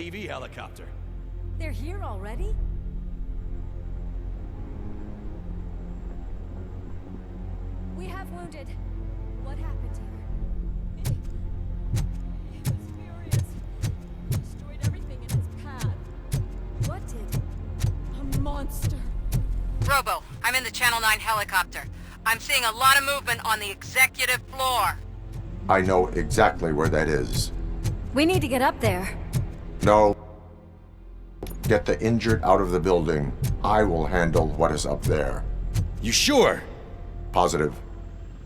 OCV helicopter. They're here already? We have wounded. What happened here? He was furious. Destroyed everything in his path. What did? A monster. Robo, I'm in the Channel 9 helicopter. I'm seeing a lot of movement on the executive floor. I know exactly where that is. We need to get up there. No. Get the injured out of the building. I will handle what is up there. You sure? Positive.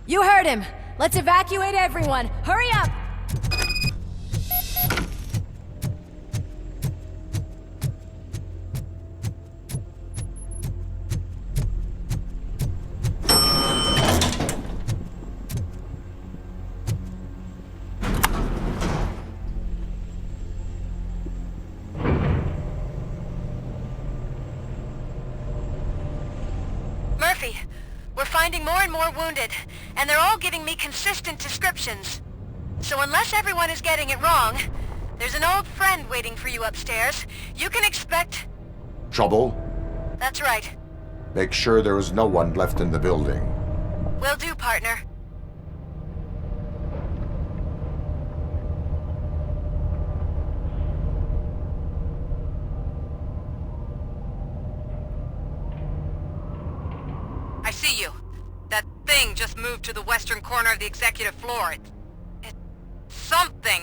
You heard him! Let's evacuate everyone! Hurry up! Murphy, we're finding more and more wounded, and they're all giving me consistent descriptions. So unless everyone is getting it wrong, there's an old friend waiting for you upstairs. You can expect... Trouble? That's right. Make sure there is no one left in the building. Will do, partner. I see you. That thing just moved to the western corner of the executive floor. It's something.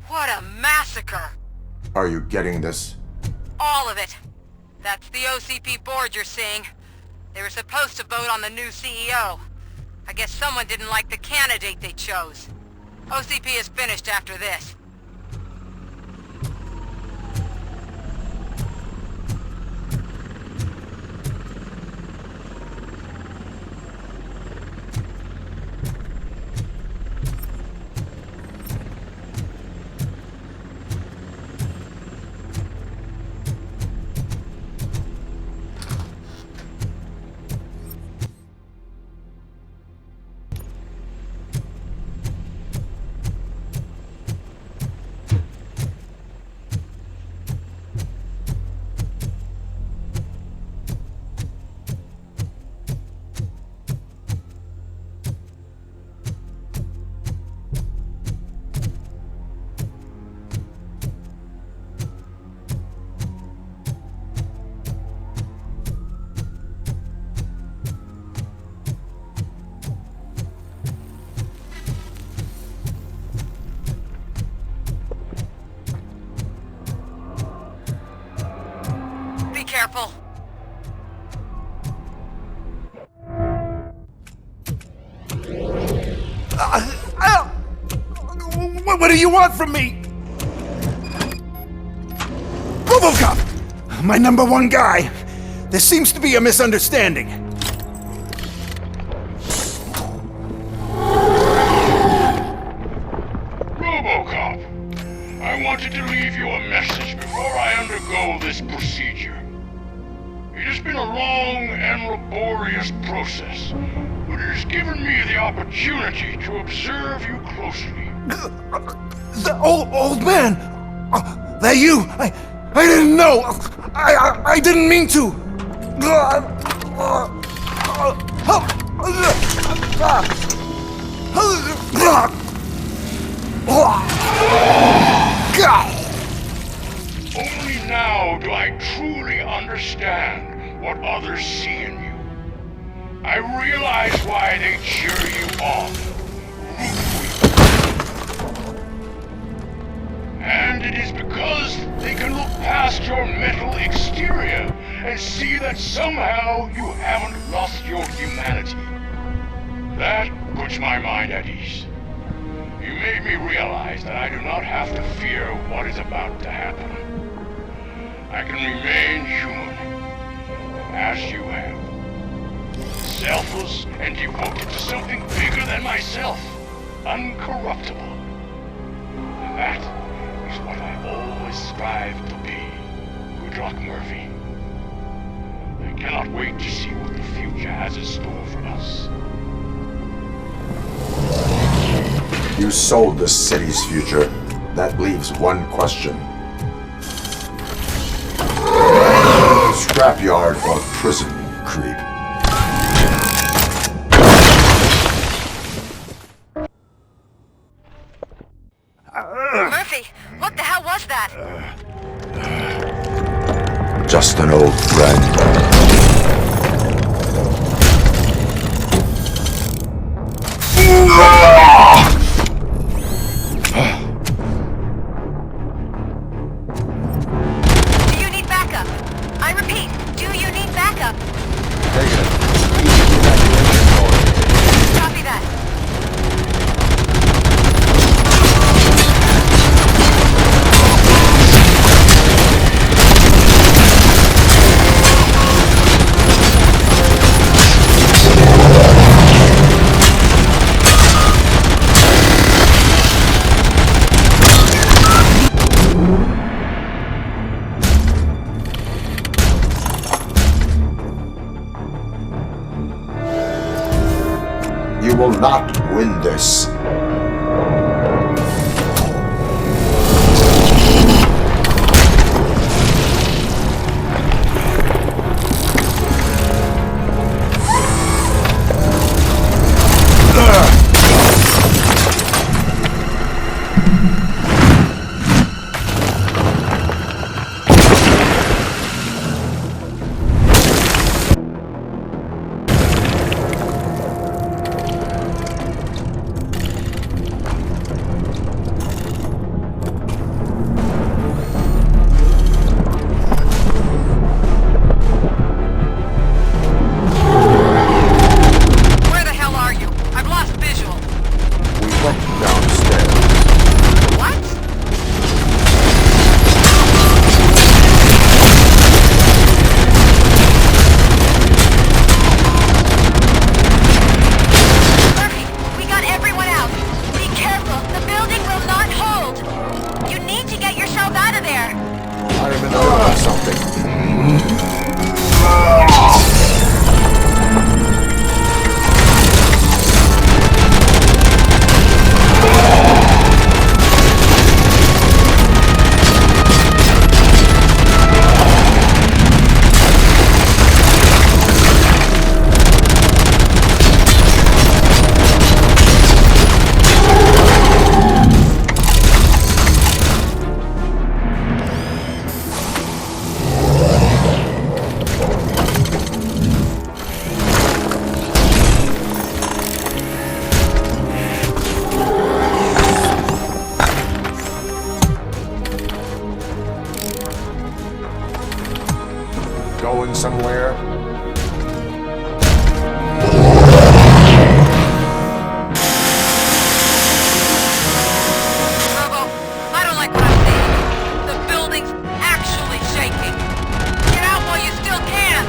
What a massacre! Are you getting this? All of it. That's the OCP board you're seeing. They were supposed to vote on the new CEO. I guess someone didn't like the candidate they chose. OCP is finished after this. Careful. What do you want from me? Robocop! My number one guy. There seems to be a misunderstanding. Robocop, I wanted to leave you a message before I undergo this procedure. It has been a long and laborious process, but it has given me the opportunity to observe you closely. The old man! That you! I didn't know! I didn't mean to! Only now do I truly understand what others see in you. I realize why they cheer you on, root for you. And it is because they can look past your mental exterior and see that somehow you haven't lost your humanity. That puts my mind at ease. You made me realize that I do not have to fear what is about to happen. I can remain human, as you have. Selfless and devoted to something bigger than myself. Uncorruptible. And that is what I always strive to be. Good luck, Murphy. I cannot wait to see what the future has in store for us. You sold the city's future. That leaves one question. Scrapyard or prison, creep? Murphy, what the hell was that? Just an old friend. Do you need backup? I repeat, do you need backup? Negative. Copy that. You will not win this. Where the hell are you? I've lost visual. We went downstairs. What? Murphy, we got everyone out. Be careful. The building will not hold. You need to get yourself out of there. I'm in the middle of something. Going somewhere? Robo, I don't like what I'm seeing. The building's actually shaking. Get out while you still can.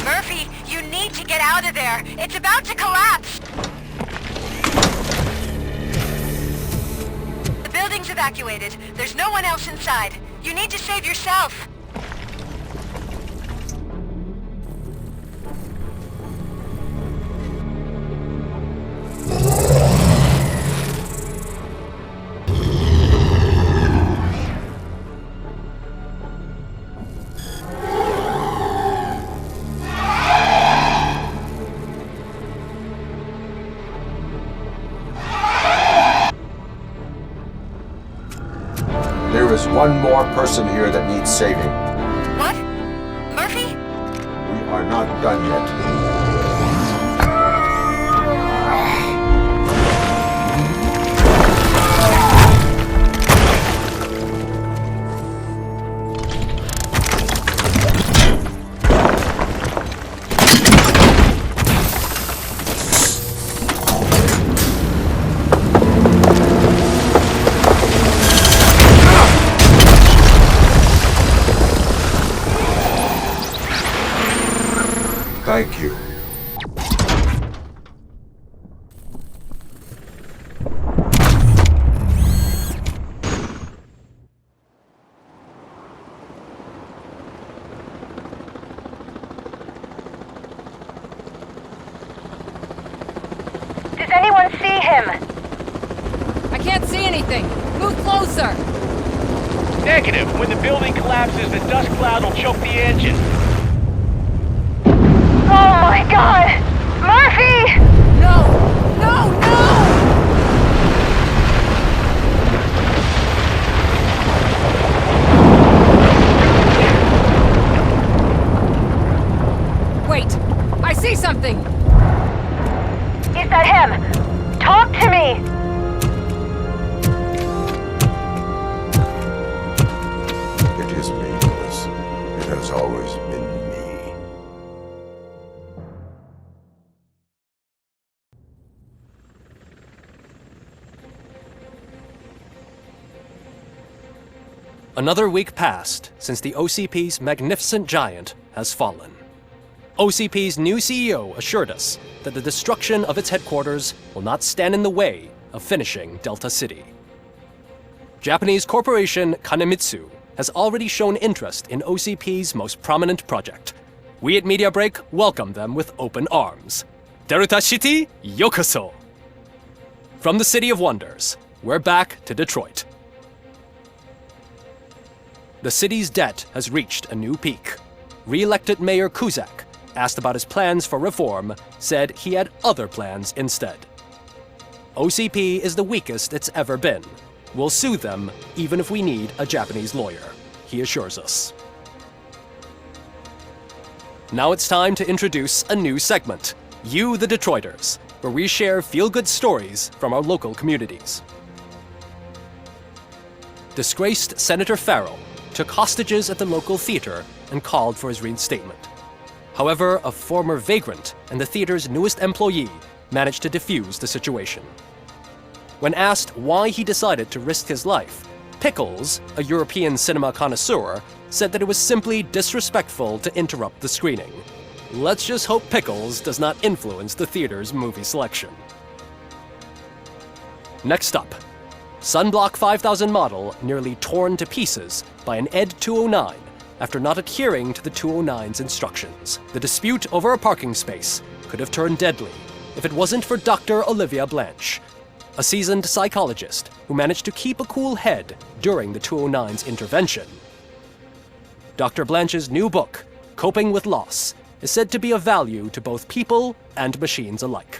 Murphy, you need to get out of there. It's about to collapse. The building's evacuated. There's no one else inside. You need to save yourself. one more person here that needs saving. What? Murphy? We are not done yet. Thank you. Does anyone see him? I can't see anything. Move closer. Negative. When the building collapses, the dust cloud will choke the engine. Oh my god! Murphy! No! No, no! Wait! I see something! Is that him? Talk to me! It is me, Alice. It has always been me. Another week passed since the OCP's magnificent giant has fallen. OCP's new CEO assured us that the destruction of its headquarters will not stand in the way of finishing Delta City. Japanese corporation Kanemitsu has already shown interest in OCP's most prominent project. We at Media Break welcome them with open arms. Delta City, yokoso! From the City of Wonders, we're back to Detroit. The city's debt has reached a new peak. Re-elected Mayor Kuzak, asked about his plans for reform, said he had other plans instead. OCP is the weakest it's ever been. We'll sue them even if we need a Japanese lawyer, he assures us. Now it's time to introduce a new segment, You the Detroiters, where we share feel-good stories from our local communities. Disgraced Senator Farrell took hostages at the local theater and called for his reinstatement. However, a former vagrant and the theater's newest employee managed to defuse the situation. When asked why he decided to risk his life, Pickles, a European cinema connoisseur, said that it was simply disrespectful to interrupt the screening. Let's just hope Pickles does not influence the theater's movie selection. Next up, Sunblock 5000 model nearly torn to pieces by an ED 209 after not adhering to the 209's instructions. The dispute over a parking space could have turned deadly if it wasn't for Dr. Olivia Blanche, a seasoned psychologist who managed to keep a cool head during the 209's intervention. Dr. Blanche's new book, Coping with Loss, is said to be of value to both people and machines alike.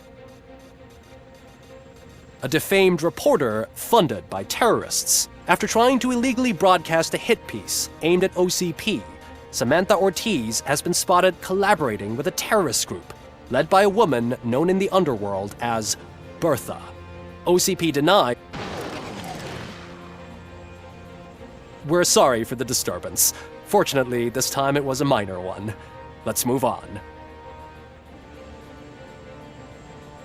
A defamed reporter funded by terrorists. After trying to illegally broadcast a hit piece aimed at OCP, Samantha Ortiz has been spotted collaborating with a terrorist group led by a woman known in the underworld as Bertha. OCP denied. We're sorry for the disturbance. Fortunately, this time it was a minor one. Let's move on.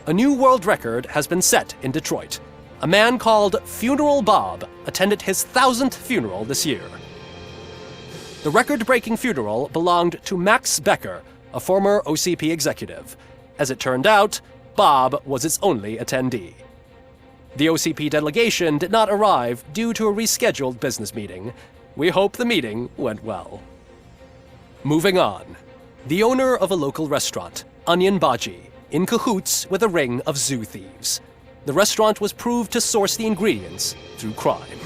A new world record has been set in Detroit. A man called Funeral Bob attended his 1000th funeral this year. The record-breaking funeral belonged to Max Becker, a former OCP executive. As it turned out, Bob was its only attendee. The OCP delegation did not arrive due to a rescheduled business meeting. We hope the meeting went well. Moving on. The owner of a local restaurant, Onion Baji, in cahoots with a ring of zoo thieves. The restaurant was proved to source the ingredients through crime.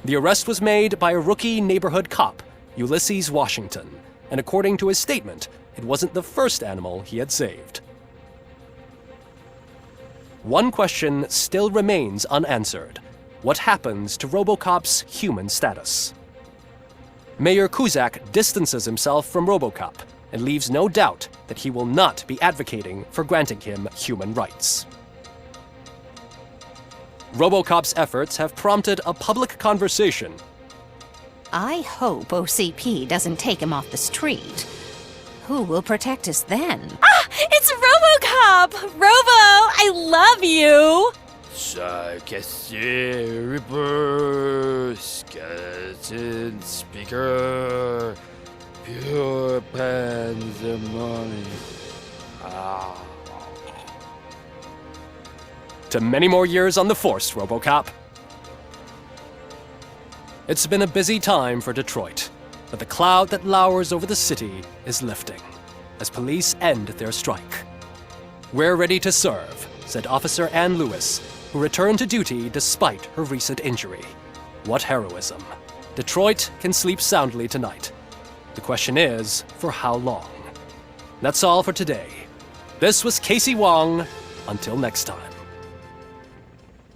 The arrest was made by a rookie neighborhood cop, Ulysses Washington, and according to his statement, it wasn't the first animal he had saved. One question still remains unanswered. what happens to Robocop's human status. Mayor Cusack distances himself from Robocop and leaves no doubt that he will not be advocating for granting him human rights. Robocop's efforts have prompted a public conversation. I hope OCP doesn't take him off the street. Who will protect us then? Ah! It's Robocop! Robo, I love you! Reaper, skeleton speaker, pure pandemonium. To many more years on the force, Robocop. It's been a busy time for Detroit, but the cloud that lowers over the city is lifting as police end their strike. "We're ready to serve," said Officer Ann Lewis, who returned to duty despite her recent injury. What heroism. Detroit can sleep soundly tonight. The question is, for how long? That's all for today. This was Casey Wong. Until next time.